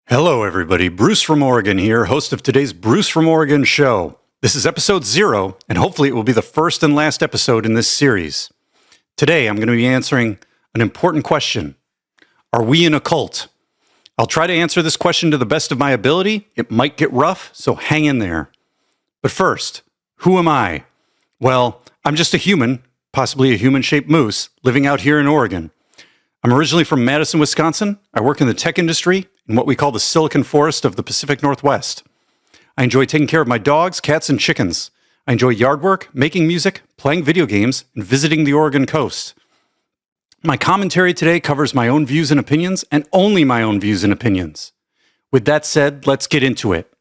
Hello, everybody. Bruce from Oregon here, host of today's Bruce from Oregon show. This is episode 0, and hopefully it will be the first and last episode in this series. Today, I'm going to be answering an important question. Are we in a cult? I'll try to answer this question to the best of my ability. It might get rough, so hang in there. But first, who am I? Well, I'm just a human, possibly a human-shaped moose, living out here in Oregon. I'm originally from Madison, Wisconsin. I work in the tech industry in what we call the Silicon Forest of the Pacific Northwest. I enjoy taking care of my dogs, cats, and chickens. I enjoy yard work, making music, playing video games, and visiting the Oregon coast. My commentary today covers my own views and opinions, and only my own views and opinions. With that said, let's get into it.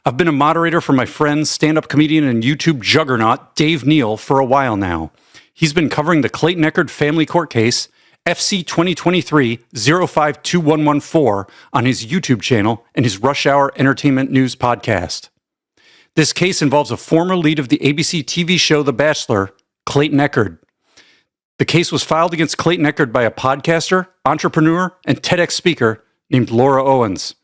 I've been a moderator for my friend, stand-up comedian, and YouTube juggernaut Dave Neal for a while now. He's been covering the Clayton Echard family court case, FC 2023-052114, on his YouTube channel and his Rush Hour Entertainment News podcast. This case involves a former lead of the ABC TV show The Bachelor, Clayton Echard. The case was filed against Clayton Echard by a podcaster, entrepreneur, and TEDx speaker named Laura Owens.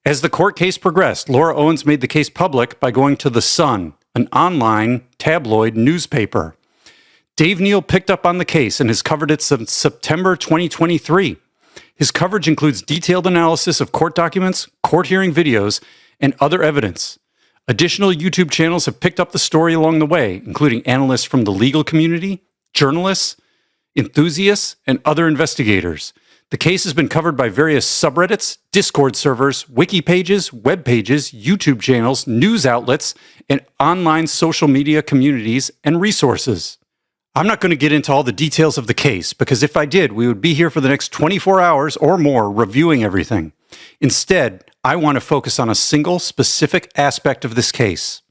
As the court case progressed, Laura Owens made the case public by going to The Sun, an online tabloid newspaper. Dave Neal picked up on the case and has covered it since September 2023. His coverage includes detailed analysis of court documents, court hearing videos, and other evidence. Additional YouTube channels have picked up the story along the way, including analysts from the legal community, journalists, enthusiasts, and other investigators. The case has been covered by various subreddits, Discord servers, wiki pages, web pages, YouTube channels, news outlets, and online social media communities and resources. I'm not going to get into all the details of the case, because if I did, we would be here for the next 24 hours or more reviewing everything. Instead, I want to focus on a single specific aspect of this case.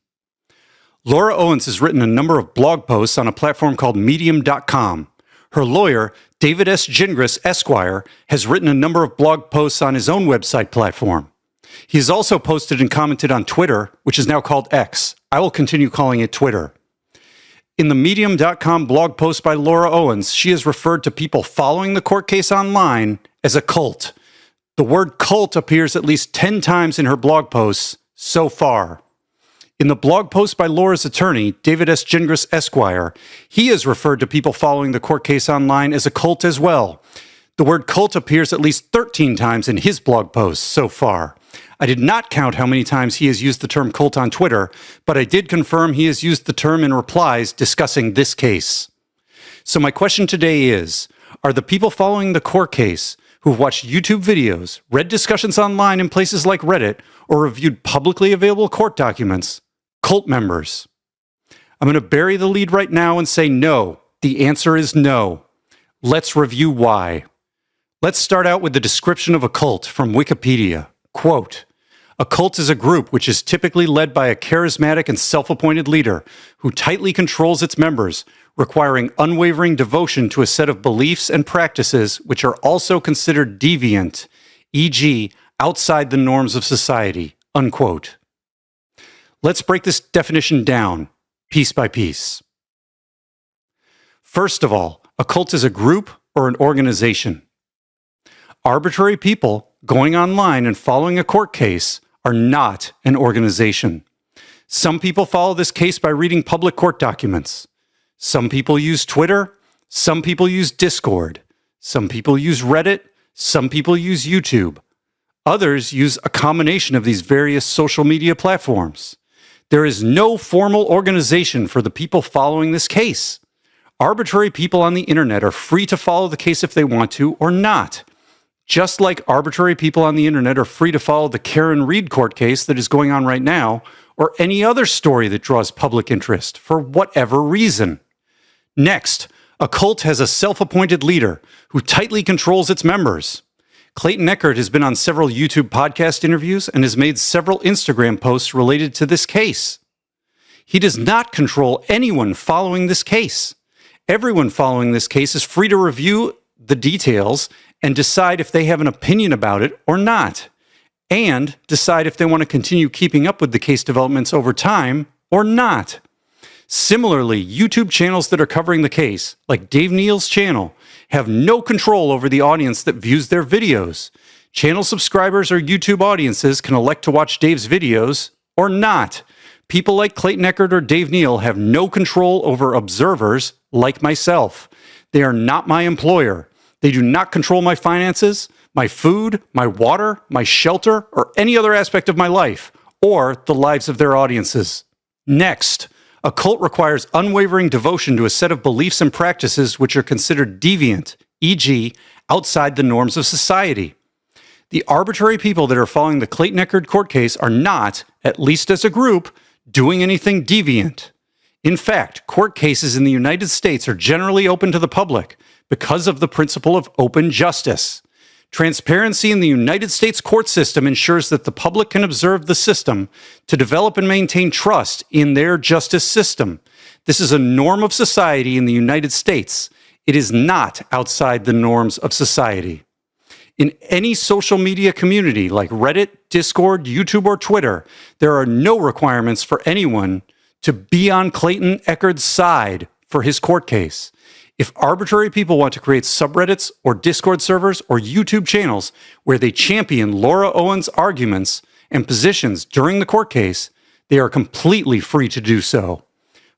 Laura Owens has written a number of blog posts on a platform called Medium.com. Her lawyer, David S. Gingras, Esquire, has written a number of blog posts on his own website platform. He has also posted and commented on Twitter, which is now called X. I will continue calling it Twitter. In the Medium.com blog post by Laura Owens, she has referred to people following the court case online as a cult. The word cult appears at least 10 times in her blog posts so far. In the blog post by Laura's attorney, David S. Gingras, Esquire, he has referred to people following the court case online as a cult as well. The word cult appears at least 13 times in his blog posts so far. I did not count how many times he has used the term cult on Twitter, but I did confirm he has used the term in replies discussing this case. So my question today is, are the people following the court case who've watched YouTube videos, read discussions online in places like Reddit, or reviewed publicly available court documents, cult members? I'm going to bury the lead right now and say no. The answer is no. Let's review why. Let's start out with the description of a cult from Wikipedia. Quote, "A cult is a group which is typically led by a charismatic and self-appointed leader who tightly controls its members, requiring unwavering devotion to a set of beliefs and practices which are also considered deviant, e.g., outside the norms of society." Unquote. Let's break this definition down, piece by piece. First of all, a cult is a group or an organization. Arbitrary people going online and following a court case are not an organization. Some people follow this case by reading public court documents. Some people use Twitter. Some people use Discord. Some people use Reddit. Some people use YouTube. Others use a combination of these various social media platforms. There is no formal organization for the people following this case. Arbitrary people on the internet are free to follow the case if they want to or not. Just like arbitrary people on the internet are free to follow the Karen Reed court case that is going on right now, or any other story that draws public interest for whatever reason. Next, a cult has a self-appointed leader who tightly controls its members. Clayton Echard has been on several YouTube podcast interviews and has made several Instagram posts related to this case. He does not control anyone following this case. Everyone following this case is free to review the details and decide if they have an opinion about it or not, and decide if they want to continue keeping up with the case developments over time or not. Similarly, YouTube channels that are covering the case, like Dave Neal's channel, have no control over the audience that views their videos. Channel subscribers or YouTube audiences can elect to watch Dave's videos or not. People like Clayton Echard or Dave Neal have no control over observers like myself. They are not my employer. They do not control my finances, my food, my water, my shelter, or any other aspect of my life, or the lives of their audiences. Next, a cult requires unwavering devotion to a set of beliefs and practices which are considered deviant, e.g., outside the norms of society. The arbitrary people that are following the Clayton Echard court case are not, at least as a group, doing anything deviant. In fact, court cases in the United States are generally open to the public because of the principle of open justice. Transparency in the United States court system ensures that the public can observe the system to develop and maintain trust in their justice system. This is a norm of society in the United States. It is not outside the norms of society. In any social media community like Reddit, Discord, YouTube, or Twitter, there are no requirements for anyone to be on Clayton Echard's side for his court case. If arbitrary people want to create subreddits or Discord servers or YouTube channels where they champion Laura Owen's arguments and positions during the court case, they are completely free to do so.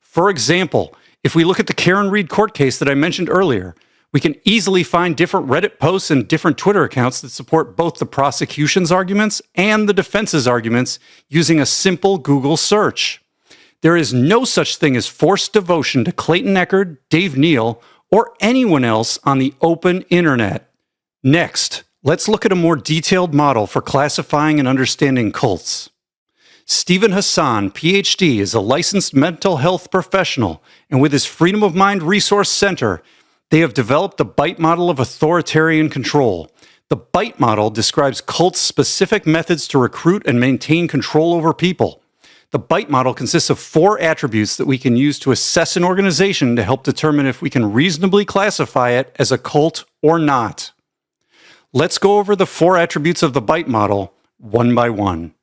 For example, if we look at the Karen Reed court case that I mentioned earlier, we can easily find different Reddit posts and different Twitter accounts that support both the prosecution's arguments and the defense's arguments using a simple Google search. There is no such thing as forced devotion to Clayton Echard, Dave Neal, or anyone else on the open internet. Next, let's look at a more detailed model for classifying and understanding cults. Stephen Hassan, PhD, is a licensed mental health professional, and with his Freedom of Mind Resource Center, they have developed the BITE model of authoritarian control. The BITE model describes cults' specific methods to recruit and maintain control over people. The BITE model consists of 4 attributes that we can use to assess an organization to help determine if we can reasonably classify it as a cult or not. Let's go over the 4 attributes of the BITE model one by one.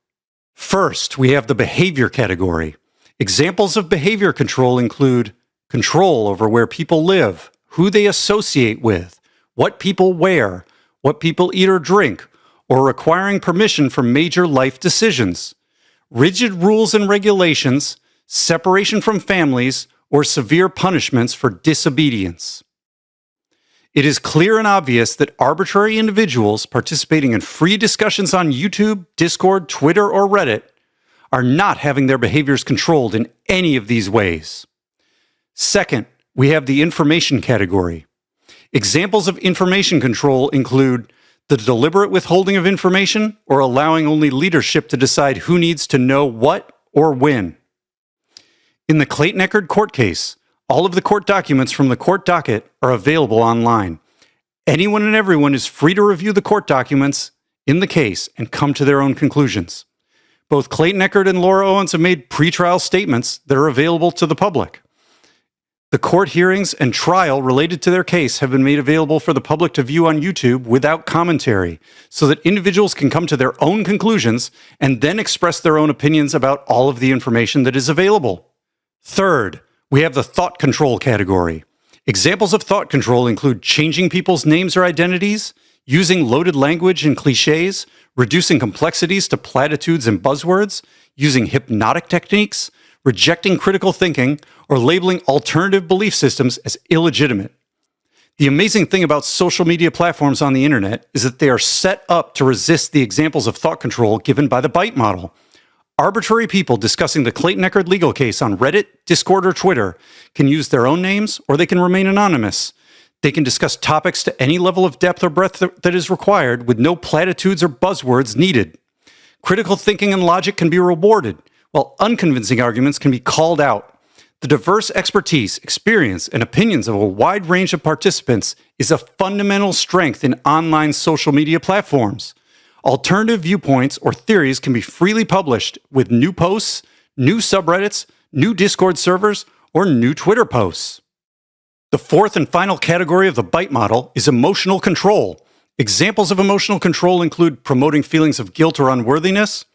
First, we have the behavior category. Examples of behavior control include control over where people live, who they associate with, what people wear, what people eat or drink, or requiring permission for major life decisions. Rigid rules and regulations, separation from families, or severe punishments for disobedience. It is clear and obvious that arbitrary individuals participating in free discussions on YouTube, Discord, Twitter, or Reddit are not having their behaviors controlled in any of these ways. Second, we have the information category. Examples of information control include the deliberate withholding of information or allowing only leadership to decide who needs to know what or when. In the Clayton Echard court case, all of the court documents from the court docket are available online. Anyone and everyone is free to review the court documents in the case and come to their own conclusions. Both Clayton Echard and Laura Owens have made pretrial statements that are available to the public. The court hearings and trial related to their case have been made available for the public to view on YouTube without commentary, so that individuals can come to their own conclusions and then express their own opinions about all of the information that is available. Third, we have the thought control category. Examples of thought control include changing people's names or identities, using loaded language and cliches, reducing complexities to platitudes and buzzwords, using hypnotic techniques, rejecting critical thinking, or labeling alternative belief systems as illegitimate. The amazing thing about social media platforms on the internet is that they are set up to resist the examples of thought control given by the BITE model. Arbitrary people discussing the Clayton Echard legal case on Reddit, Discord, or Twitter can use their own names, or they can remain anonymous. They can discuss topics to any level of depth or breadth that is required with no platitudes or buzzwords needed. Critical thinking and logic can be rewarded, while unconvincing arguments can be called out. The diverse expertise, experience, and opinions of a wide range of participants is a fundamental strength in online social media platforms. Alternative viewpoints or theories can be freely published with new posts, new subreddits, new Discord servers, or new Twitter posts. The fourth and final category of the BITE model is emotional control. Examples of emotional control include promoting feelings of guilt or unworthiness,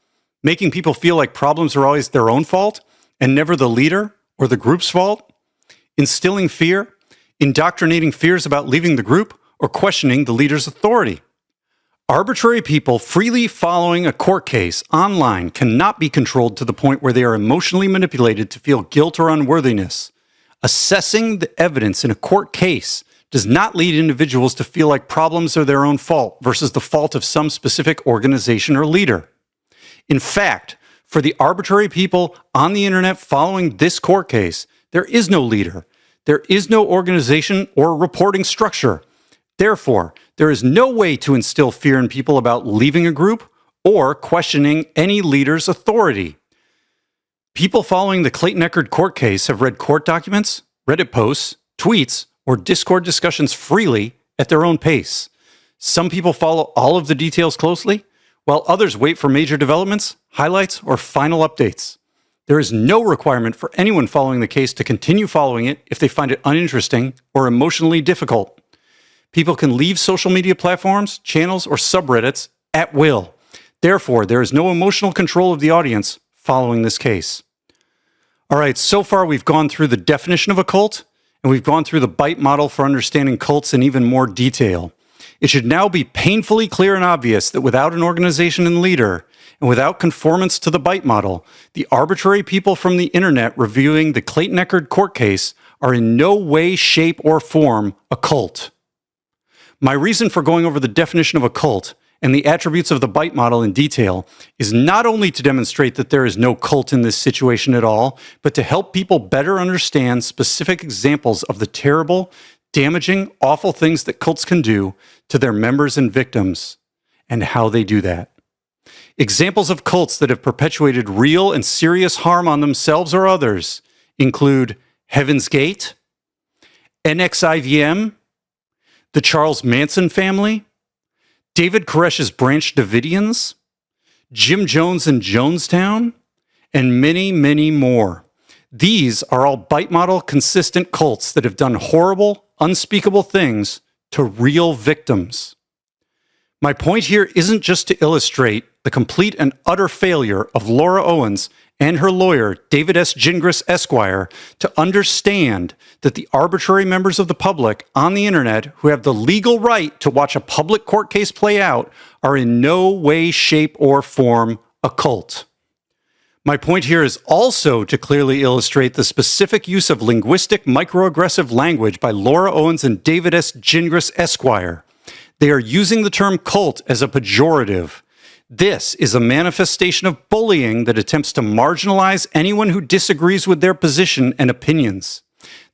making people feel like problems are always their own fault and never the leader or the group's fault, instilling fear, indoctrinating fears about leaving the group, or questioning the leader's authority. Arbitrary people freely following a court case online cannot be controlled to the point where they are emotionally manipulated to feel guilt or unworthiness. Assessing the evidence in a court case does not lead individuals to feel like problems are their own fault versus the fault of some specific organization or leader. In fact, for the arbitrary people on the internet following this court case, there is no leader. There is no organization or reporting structure. Therefore, there is no way to instill fear in people about leaving a group or questioning any leader's authority. People following the Clayton Echard court case have read court documents, Reddit posts, tweets, or Discord discussions freely at their own pace. Some people follow all of the details closely, while others wait for major developments, highlights, or final updates. There is no requirement for anyone following the case to continue following it if they find it uninteresting or emotionally difficult. People can leave social media platforms, channels, or subreddits at will. Therefore, there is no emotional control of the audience following this case. All right, so far we've gone through the definition of a cult, and we've gone through the BITE model for understanding cults in even more detail. It should now be painfully clear and obvious that without an organization and leader, and without conformance to the BITE model, the arbitrary people from the internet reviewing the Clayton Echard court case are in no way, shape, or form a cult. My reason for going over the definition of a cult and the attributes of the BITE model in detail is not only to demonstrate that there is no cult in this situation at all, but to help people better understand specific examples of the terrible, damaging, awful things that cults can do to their members and victims, and how they do that. Examples of cults that have perpetuated real and serious harm on themselves or others include Heaven's Gate, NXIVM, the Charles Manson family, David Koresh's Branch Davidians, Jim Jones and Jonestown, and many, many more. These are all BITE model consistent cults that have done horrible, unspeakable things to real victims. My point here isn't just to illustrate the complete and utter failure of Laura Owens and her lawyer, David S. Gingras, Esquire, to understand that the arbitrary members of the public on the internet who have the legal right to watch a public court case play out are in no way, shape, or form a cult. My point here is also to clearly illustrate the specific use of linguistic microaggressive language by Laura Owens and David S. Gingras, Esquire. They are using the term cult as a pejorative. This is a manifestation of bullying that attempts to marginalize anyone who disagrees with their position and opinions.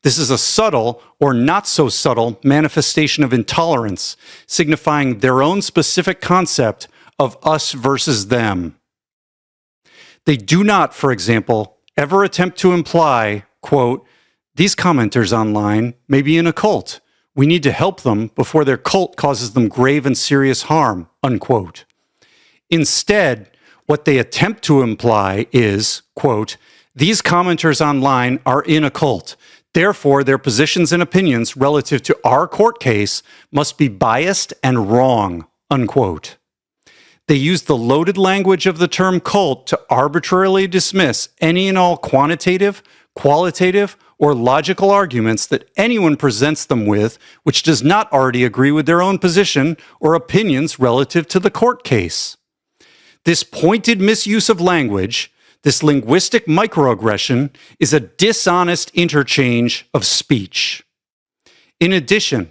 This is a subtle or not so subtle manifestation of intolerance, signifying their own specific concept of us versus them. They do not, for example, ever attempt to imply, quote, "These commenters online may be in a cult. We need to help them before their cult causes them grave and serious harm," unquote. Instead, what they attempt to imply is, quote, "These commenters online are in a cult. Therefore, their positions and opinions relative to our court case must be biased and wrong," unquote. They use the loaded language of the term cult to arbitrarily dismiss any and all quantitative, qualitative, or logical arguments that anyone presents them with which does not already agree with their own position or opinions relative to the court case. This pointed misuse of language, this linguistic microaggression, is a dishonest interchange of speech. In addition,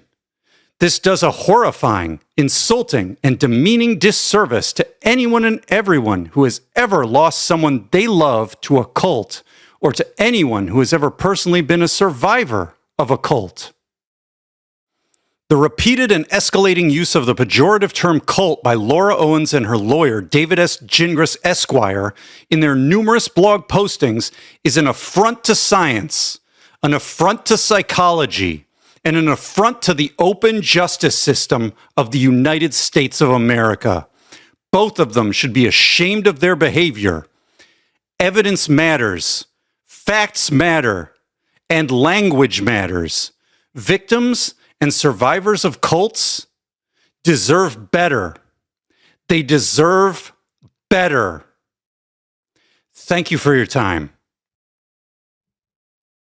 this does a horrifying, insulting, and demeaning disservice to anyone and everyone who has ever lost someone they love to a cult, or to anyone who has ever personally been a survivor of a cult. The repeated and escalating use of the pejorative term cult by Laura Owens and her lawyer, David S. Gingras, Esquire, in their numerous blog postings is an affront to science, an affront to psychology, and an affront to the open justice system of the United States of America. Both of them should be ashamed of their behavior. Evidence matters, facts matter, and language matters. Victims and survivors of cults deserve better. They deserve better. Thank you for your time.